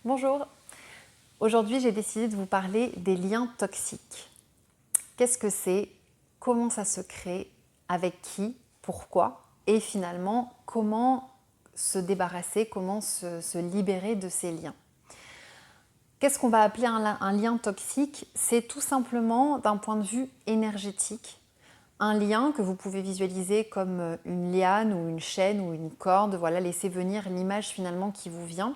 Bonjour. Aujourd'hui, j'ai décidé de vous parler des liens toxiques. Qu'est-ce que c'est? Comment ça se crée? Avec qui? Pourquoi? Et finalement, comment se débarrasser, comment se libérer de ces liens? Qu'est-ce qu'on va appeler un lien toxique? C'est tout simplement, d'un point de vue énergétique, un lien que vous pouvez visualiser comme une liane ou une chaîne ou une corde. Voilà, laissez venir l'image finalement qui vous vient.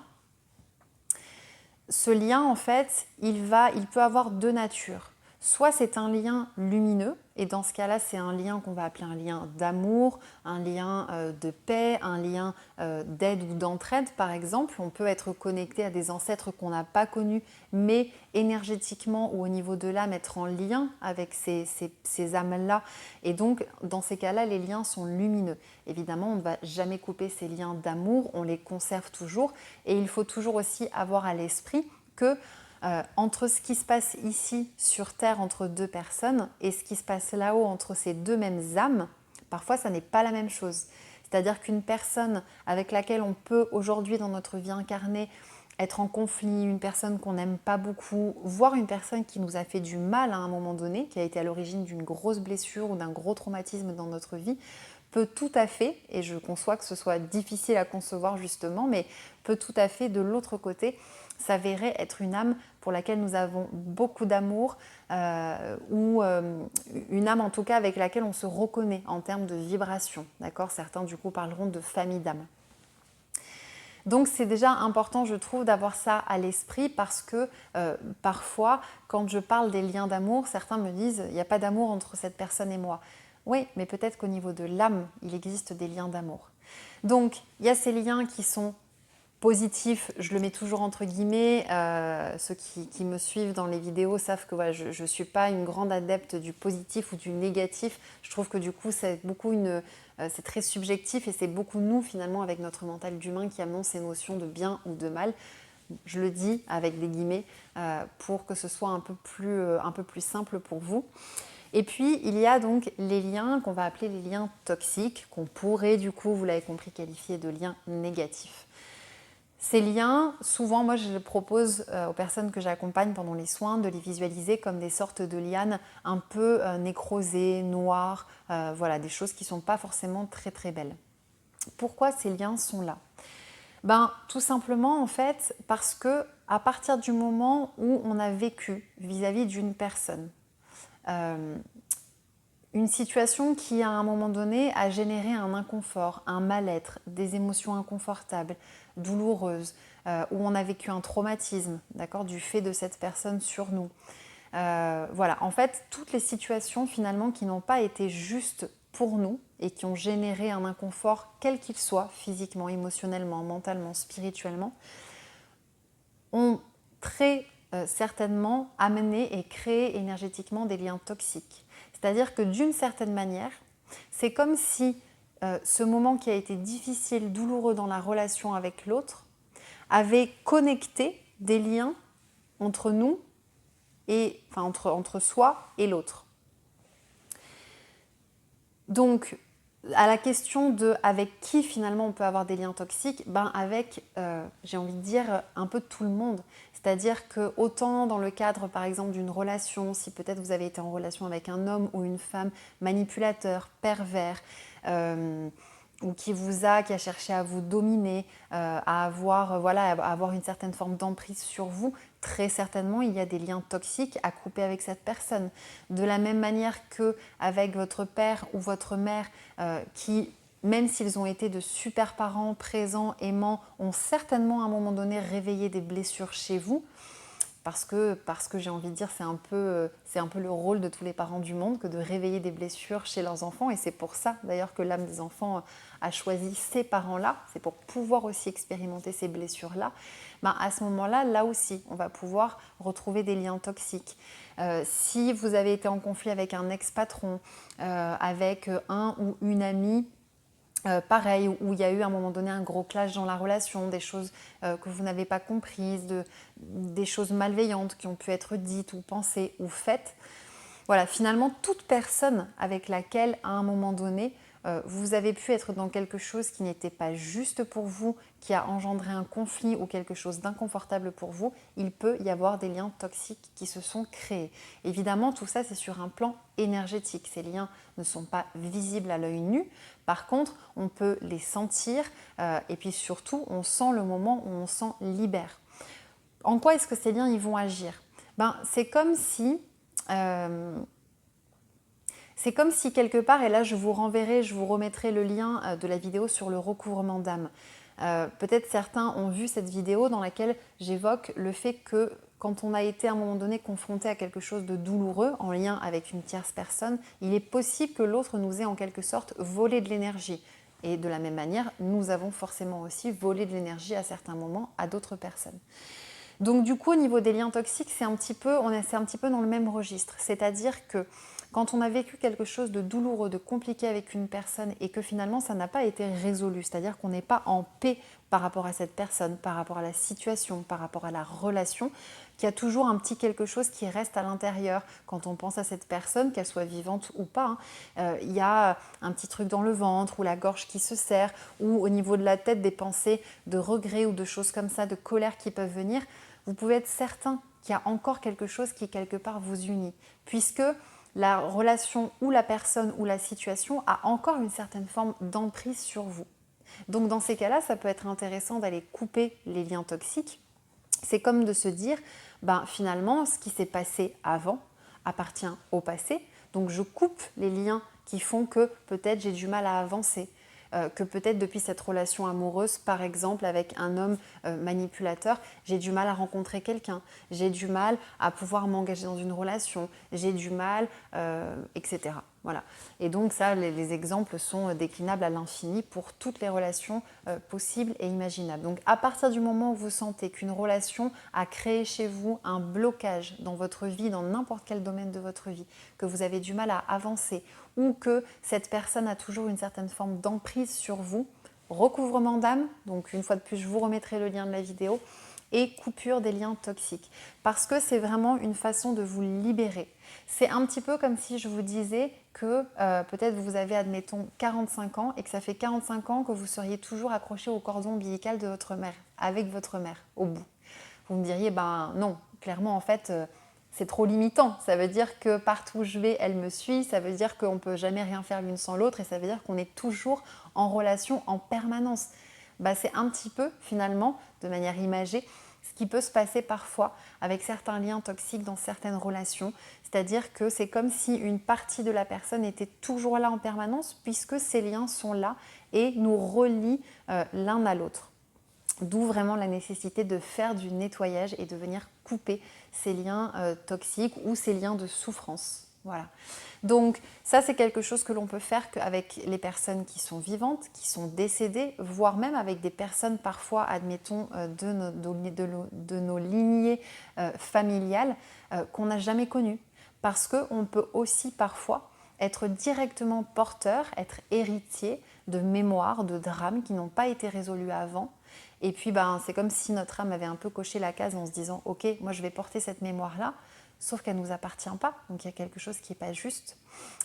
Ce lien, en fait, il peut avoir deux natures. Soit c'est un lien lumineux, et dans ce cas-là, c'est un lien qu'on va appeler un lien d'amour, un lien de paix, un lien d'aide ou d'entraide, par exemple. On peut être connecté à des ancêtres qu'on n'a pas connus, mais énergétiquement ou au niveau de l'âme, être en lien avec ces âmes-là. Et donc, dans ces cas-là, les liens sont lumineux. Évidemment, on ne va jamais couper ces liens d'amour, on les conserve toujours. Et il faut toujours aussi avoir à l'esprit que entre ce qui se passe ici sur Terre entre deux personnes et ce qui se passe là-haut entre ces deux mêmes âmes, parfois ça n'est pas la même chose. C'est-à-dire qu'une personne avec laquelle on peut aujourd'hui dans notre vie incarnée être en conflit, une personne qu'on n'aime pas beaucoup, voire une personne qui nous a fait du mal à un moment donné, qui a été à l'origine d'une grosse blessure ou d'un gros traumatisme dans notre vie, peut tout à fait, et je conçois que ce soit difficile à concevoir justement, mais peut tout à fait de l'autre côté s'avérer être une âme pour laquelle nous avons beaucoup d'amour ou une âme en tout cas avec laquelle on se reconnaît en termes de vibration. D'accord ? Certains du coup parleront de famille d'âmes. Donc c'est déjà important, je trouve, d'avoir ça à l'esprit parce que parfois, quand je parle des liens d'amour, certains me disent « il n'y a pas d'amour entre cette personne et moi ». Oui, mais peut-être qu'au niveau de l'âme, il existe des liens d'amour. Donc, il y a ces liens qui sont positif, je le mets toujours entre guillemets. Ceux qui me suivent dans les vidéos savent que voilà, je ne suis pas une grande adepte du positif ou du négatif. Je trouve que du coup, c'est très subjectif et c'est beaucoup nous, finalement, avec notre mental d'humain qui amenons ces notions de bien ou de mal. Je le dis avec des guillemets pour que ce soit un peu plus simple pour vous. Et puis, il y a donc les liens qu'on va appeler les liens toxiques, qu'on pourrait, du coup, vous l'avez compris, qualifier de liens négatifs. Ces liens, souvent, moi je propose aux personnes que j'accompagne pendant les soins de les visualiser comme des sortes de lianes un peu nécrosées, noires, voilà, des choses qui ne sont pas forcément très très belles. Pourquoi ces liens sont là? Tout simplement en fait parce que à partir du moment où on a vécu vis-à-vis d'une personne, une situation qui à un moment donné a généré un inconfort, un mal-être, des émotions inconfortables, douloureuses, où on a vécu un traumatisme, d'accord, du fait de cette personne sur nous. Voilà, en fait, toutes les situations finalement qui n'ont pas été justes pour nous et qui ont généré un inconfort, quel qu'il soit, physiquement, émotionnellement, mentalement, spirituellement, ont très certainement amené et créé énergétiquement des liens toxiques. C'est-à-dire que d'une certaine manière, c'est comme si ce moment qui a été difficile, douloureux dans la relation avec l'autre, avait connecté des liens entre nous et entre soi et l'autre. Donc, à la question de avec qui finalement on peut avoir des liens toxiques, avec, j'ai envie de dire, un peu tout le monde. C'est-à-dire que autant dans le cadre par exemple d'une relation, si peut-être vous avez été en relation avec un homme ou une femme manipulateur, pervers, ou qui a cherché à vous dominer, à avoir une certaine forme d'emprise sur vous, très certainement il y a des liens toxiques à couper avec cette personne. De la même manière qu'avec votre père ou votre mère qui, même s'ils ont été de super parents, présents, aimants, ont certainement à un moment donné réveillé des blessures chez vous. Parce que j'ai envie de dire, c'est un peu le rôle de tous les parents du monde que de réveiller des blessures chez leurs enfants. Et c'est pour ça d'ailleurs que l'âme des enfants a choisi ces parents-là. C'est pour pouvoir aussi expérimenter ces blessures-là. À ce moment-là, là aussi, on va pouvoir retrouver des liens toxiques. Si vous avez été en conflit avec un ex-patron, avec un ou une amie, pareil, où il y a eu à un moment donné un gros clash dans la relation, des choses que vous n'avez pas comprises, des choses malveillantes qui ont pu être dites ou pensées ou faites. Voilà, finalement, toute personne avec laquelle, à un moment donné, vous avez pu être dans quelque chose qui n'était pas juste pour vous, qui a engendré un conflit ou quelque chose d'inconfortable pour vous, il peut y avoir des liens toxiques qui se sont créés. Évidemment, tout ça, c'est sur un plan énergétique. Ces liens ne sont pas visibles à l'œil nu. Par contre, on peut les sentir et puis surtout, on sent le moment où on s'en libère. En quoi est-ce que ces liens ils vont agir? C'est comme si quelque part, et là je vous remettrai le lien de la vidéo sur le recouvrement d'âme. Peut-être certains ont vu cette vidéo dans laquelle j'évoque le fait que quand on a été à un moment donné confronté à quelque chose de douloureux en lien avec une tierce personne, il est possible que l'autre nous ait en quelque sorte volé de l'énergie. Et de la même manière, nous avons forcément aussi volé de l'énergie à certains moments à d'autres personnes. Donc du coup, au niveau des liens toxiques, c'est un petit peu dans le même registre. C'est-à-dire que quand on a vécu quelque chose de douloureux, de compliqué avec une personne et que finalement ça n'a pas été résolu, c'est-à-dire qu'on n'est pas en paix par rapport à cette personne, par rapport à la situation, par rapport à la relation, qu'il y a toujours un petit quelque chose qui reste à l'intérieur. Quand on pense à cette personne, qu'elle soit vivante ou pas, il y a un petit truc dans le ventre ou la gorge qui se serre ou au niveau de la tête des pensées de regret ou de choses comme ça, de colère qui peuvent venir. Vous pouvez être certain qu'il y a encore quelque chose qui quelque part vous unit, puisque la relation ou la personne ou la situation a encore une certaine forme d'emprise sur vous. Donc dans ces cas-là, ça peut être intéressant d'aller couper les liens toxiques. C'est comme de se dire, finalement, ce qui s'est passé avant appartient au passé. Donc je coupe les liens qui font que peut-être j'ai du mal à avancer. Que peut-être depuis cette relation amoureuse, par exemple avec un homme manipulateur, j'ai du mal à rencontrer quelqu'un, j'ai du mal à pouvoir m'engager dans une relation, j'ai du mal, etc. Voilà. Et donc ça, les exemples sont déclinables à l'infini pour toutes les relations possibles et imaginables. Donc à partir du moment où vous sentez qu'une relation a créé chez vous un blocage dans votre vie, dans n'importe quel domaine de votre vie, que vous avez du mal à avancer ou que cette personne a toujours une certaine forme d'emprise sur vous, recouvrement d'âme, donc une fois de plus je vous remettrai le lien de la vidéo, et coupure des liens toxiques. Parce que c'est vraiment une façon de vous libérer. C'est un petit peu comme si je vous disais que peut-être vous avez, admettons, 45 ans et que ça fait 45 ans que vous seriez toujours accroché au cordon ombilical de votre mère, avec votre mère, au bout. Vous me diriez, non, clairement en fait, c'est trop limitant. Ça veut dire que partout où je vais, elle me suit, ça veut dire qu'on ne peut jamais rien faire l'une sans l'autre et ça veut dire qu'on est toujours en relation en permanence. C'est un petit peu, finalement, de manière imagée, ce qui peut se passer parfois avec certains liens toxiques dans certaines relations. C'est-à-dire que c'est comme si une partie de la personne était toujours là en permanence puisque ces liens sont là et nous relient l'un à l'autre. D'où vraiment la nécessité de faire du nettoyage et de venir couper ces liens toxiques ou ces liens de souffrance. Voilà. Donc ça, c'est quelque chose que l'on peut faire qu'avec les personnes qui sont vivantes, qui sont décédées, voire même avec des personnes parfois, admettons, de nos lignées familiales qu'on n'a jamais connues. Parce qu'on peut aussi parfois être directement porteur, être héritier de mémoires, de drames qui n'ont pas été résolus avant. Et puis c'est comme si notre âme avait un peu coché la case en se disant « Ok, moi je vais porter cette mémoire-là », sauf qu'elle ne nous appartient pas, donc il y a quelque chose qui n'est pas juste.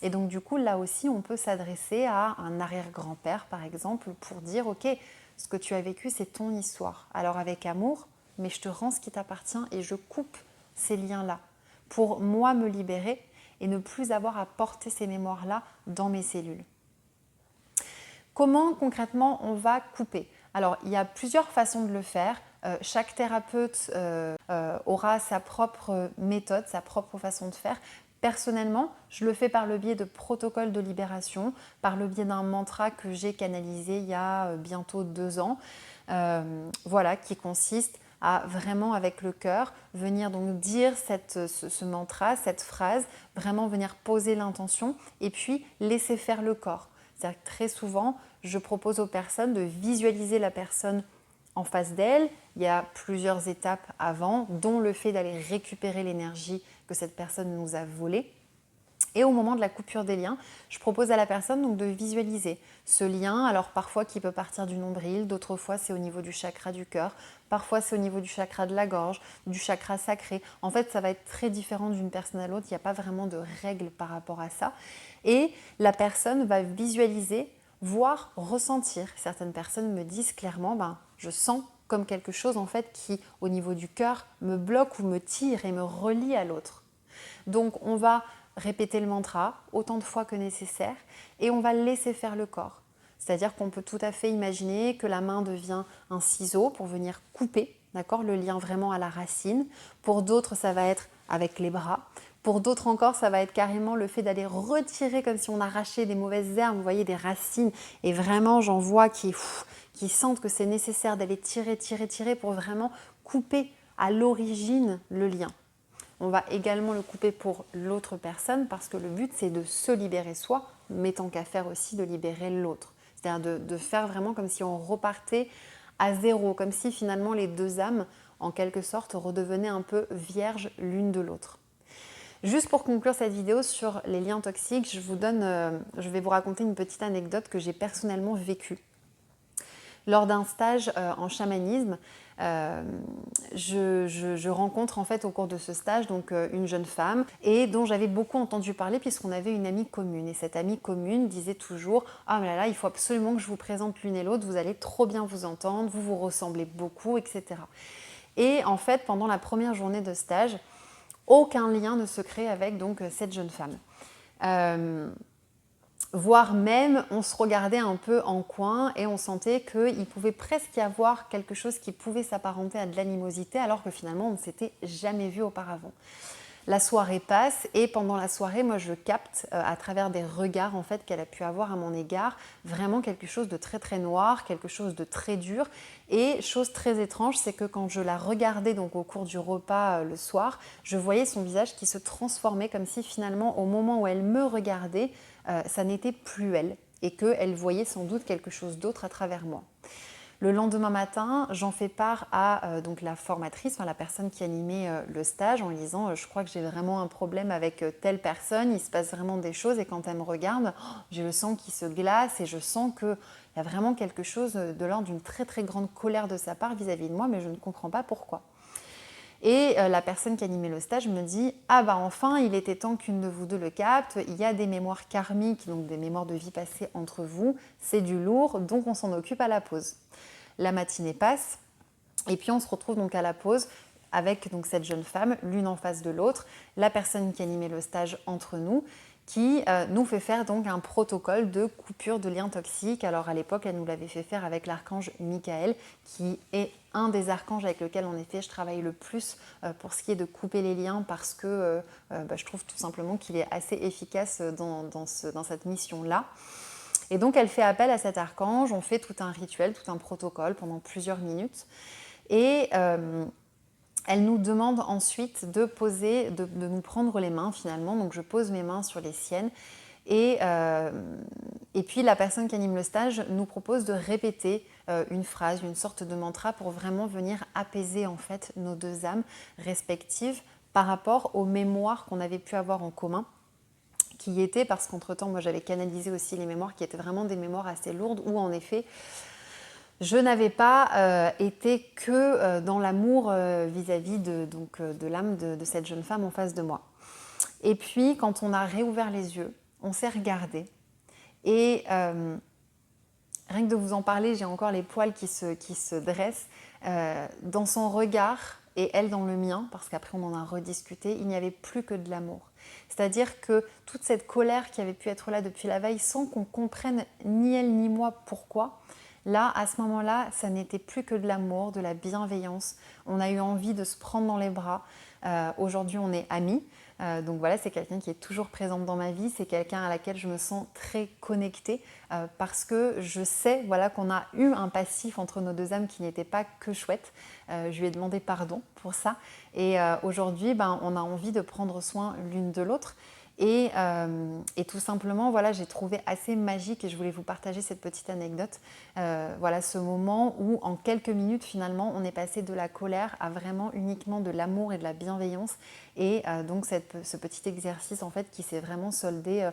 Et donc du coup, là aussi, on peut s'adresser à un arrière-grand-père, par exemple, pour dire « Ok, ce que tu as vécu, c'est ton histoire. Alors avec amour, mais je te rends ce qui t'appartient et je coupe ces liens-là pour moi me libérer et ne plus avoir à porter ces mémoires-là dans mes cellules. » Comment concrètement on va couper? Alors, il y a plusieurs façons de le faire. Chaque thérapeute aura sa propre méthode, sa propre façon de faire. Personnellement, je le fais par le biais de protocoles de libération, par le biais d'un mantra que j'ai canalisé il y a bientôt 2 ans, qui consiste à vraiment avec le cœur venir donc dire ce mantra, cette phrase, vraiment venir poser l'intention et puis laisser faire le corps. C'est-à-dire que très souvent, je propose aux personnes de visualiser la personne en face d'elle. Il y a plusieurs étapes avant, dont le fait d'aller récupérer l'énergie que cette personne nous a volée. Et au moment de la coupure des liens, je propose à la personne donc de visualiser ce lien, alors parfois qui peut partir du nombril, d'autres fois c'est au niveau du chakra du cœur, parfois c'est au niveau du chakra de la gorge, du chakra sacré. En fait, ça va être très différent d'une personne à l'autre, il n'y a pas vraiment de règles par rapport à ça. Et la personne va visualiser, voire ressentir. Certaines personnes me disent clairement, je sens comme quelque chose en fait qui, au niveau du cœur, me bloque ou me tire et me relie à l'autre. Donc on va répéter le mantra autant de fois que nécessaire et on va laisser faire le corps. C'est-à-dire qu'on peut tout à fait imaginer que la main devient un ciseau pour venir couper, d'accord, le lien vraiment à la racine. Pour d'autres, ça va être avec les bras. Pour d'autres encore, ça va être carrément le fait d'aller retirer comme si on arrachait des mauvaises herbes, vous voyez, des racines. Et vraiment, j'en vois qui sentent que c'est nécessaire d'aller tirer pour vraiment couper à l'origine le lien. On va également le couper pour l'autre personne parce que le but c'est de se libérer soi, mais tant qu'à faire aussi de libérer l'autre. C'est-à-dire de faire vraiment comme si on repartait à zéro, comme si finalement les deux âmes, en quelque sorte, redevenaient un peu vierges l'une de l'autre. Juste pour conclure cette vidéo sur les liens toxiques, je vais vous raconter une petite anecdote que j'ai personnellement vécue. Lors d'un stage en chamanisme, je rencontre en fait au cours de ce stage donc une jeune femme et dont j'avais beaucoup entendu parler puisqu'on avait une amie commune. Et cette amie commune disait toujours « Ah mais là, il faut absolument que je vous présente l'une et l'autre, vous allez trop bien vous entendre, vous vous ressemblez beaucoup, etc. » Et en fait, pendant la première journée de stage, aucun lien ne se crée avec donc cette jeune femme. Voire même, on se regardait un peu en coin et on sentait qu'il pouvait presque y avoir quelque chose qui pouvait s'apparenter à de l'animosité alors que finalement on ne s'était jamais vu auparavant. La soirée passe et pendant la soirée, moi je capte à travers des regards en fait qu'elle a pu avoir à mon égard vraiment quelque chose de très très noir, quelque chose de très dur. Et chose très étrange, c'est que quand je la regardais donc au cours du repas le soir, je voyais son visage qui se transformait comme si finalement au moment où elle me regardait, ça n'était plus elle et qu'elle voyait sans doute quelque chose d'autre à travers moi. Le lendemain matin, j'en fais part à donc la formatrice, la personne qui animait le stage en lui disant je crois que j'ai vraiment un problème avec telle personne, il se passe vraiment des choses et quand elle me regarde, j'ai le sang qui se glace et je sens qu'il y a vraiment quelque chose de l'ordre d'une très très grande colère de sa part vis-à-vis de moi, mais je ne comprends pas pourquoi. Et la personne qui animait le stage me dit « Ah enfin, il était temps qu'une de vous deux le capte, il y a des mémoires karmiques, donc des mémoires de vie passée entre vous, c'est du lourd, donc on s'en occupe à la pause. » La matinée passe et puis on se retrouve donc à la pause avec donc cette jeune femme, l'une en face de l'autre, la personne qui animait le stage entre nous, qui nous fait faire donc un protocole de coupure de liens toxiques. Alors à l'époque, elle nous l'avait fait faire avec l'archange Michael, qui est un des archanges avec lequel en effet je travaille le plus pour ce qui est de couper les liens parce que je trouve tout simplement qu'il est assez efficace dans cette mission-là. Et donc elle fait appel à cet archange, on fait tout un rituel, tout un protocole pendant plusieurs minutes. Et elle nous demande ensuite de nous prendre les mains finalement. Donc je pose mes mains sur les siennes. Et puis la personne qui anime le stage nous propose de répéter une phrase, une sorte de mantra pour vraiment venir apaiser en fait nos deux âmes respectives par rapport aux mémoires qu'on avait pu avoir en commun. Qui était, parce qu'entre-temps, moi j'avais canalisé aussi les mémoires qui étaient vraiment des mémoires assez lourdes où en effet, je n'avais pas été que dans l'amour vis-à-vis de l'âme de cette jeune femme en face de moi. Et puis, quand on a réouvert les yeux, on s'est regardé et rien que de vous en parler, j'ai encore les poils qui se dressent. Dans son regard et elle dans le mien, parce qu'après on en a rediscuté, il n'y avait plus que de l'amour. C'est-à-dire que toute cette colère qui avait pu être là depuis la veille, sans qu'on comprenne ni elle ni moi pourquoi, là, à ce moment-là, ça n'était plus que de l'amour, de la bienveillance. On a eu envie de se prendre dans les bras. Aujourd'hui, on est amis. Donc voilà, c'est quelqu'un qui est toujours présente dans ma vie, c'est quelqu'un à laquelle je me sens très connectée parce que je sais qu'on a eu un passif entre nos deux âmes qui n'était pas que chouette. Je lui ai demandé pardon pour ça et aujourd'hui, on a envie de prendre soin l'une de l'autre. Et tout simplement, j'ai trouvé assez magique et je voulais vous partager cette petite anecdote. Ce moment où en quelques minutes finalement, on est passé de la colère à vraiment uniquement de l'amour et de la bienveillance. Et donc ce petit exercice en fait qui s'est vraiment soldé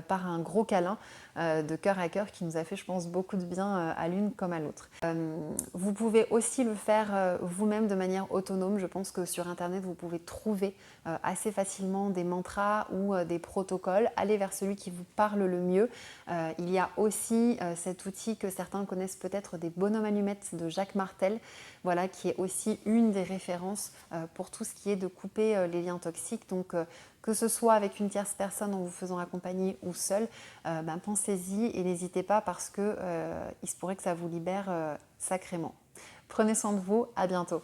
par un gros câlin de cœur à cœur qui nous a fait je pense beaucoup de bien à l'une comme à l'autre. Vous pouvez aussi le faire vous-même de manière autonome. Je pense que sur internet vous pouvez trouver assez facilement des mantras ou des protocoles. Allez vers celui qui vous parle le mieux. Il y a aussi cet outil que certains connaissent peut-être, des bonhommes allumettes de Jacques Martel, voilà, qui est aussi une des références pour tout ce qui est de couper les liens toxiques. Donc que ce soit avec une tierce personne en vous faisant accompagner ou seul, pensez-y et n'hésitez pas parce que il se pourrait que ça vous libère sacrément. Prenez soin de vous, à bientôt.